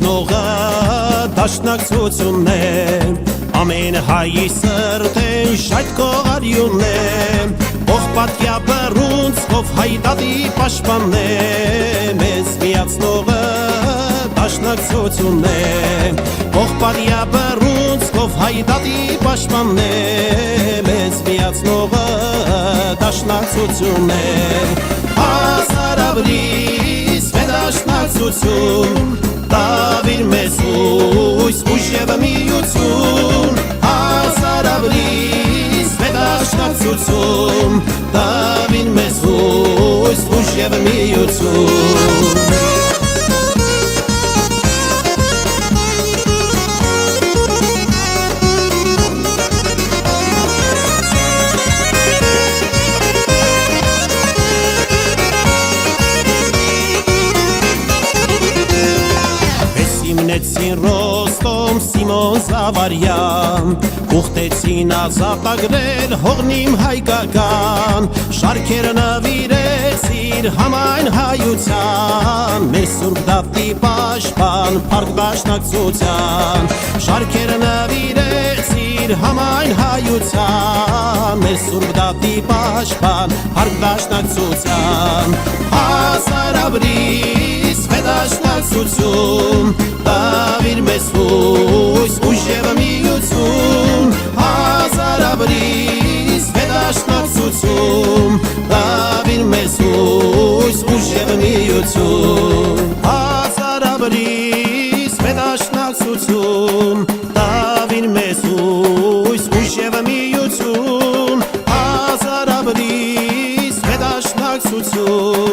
միացնողը դաշնակցությունն է ամեն հայի սրտեն շայթ կողարյունն է ող պատկյա բռունցքով հայդատի պաշտպանն է մեզ միացնողը դաշնակցությունն է ող պատկյա բռունցքով հայդատի պաշտպանն է մեզ միացնողը դաշնակցությունն է Հասարավրիս դաշնակցություն Տավիր մեզ հույս ուժ և միություն Հասարավրիս դաշնակցություն Տավիր մեզ հույս ուժ և միություն Հիմնեցին Ռոստոմ Սիմոն Զավարյան Ուխտեցին ազատագրել հողնիմ հայկական Շարքերը նվիրեցիր համայն հայության Մեր սուրբ դատի պաշտպան փառք դաշնակցության Շարքերը նվիրեցիր համայն հայության Մեր սուրբ դատի պաշտպան փառք դաշնակցության Հասարավրիս դաշնակցություն Տավիր մեզ հույս ուժ և միություն Հասարավրիս դաշնակցություն Տավիր մեզ հույս ուժ և միություն Հասարավրիս դաշնակցություն Տավիր մեզ հույս ուժ և միություն Հասարավրիս դաշնակցություն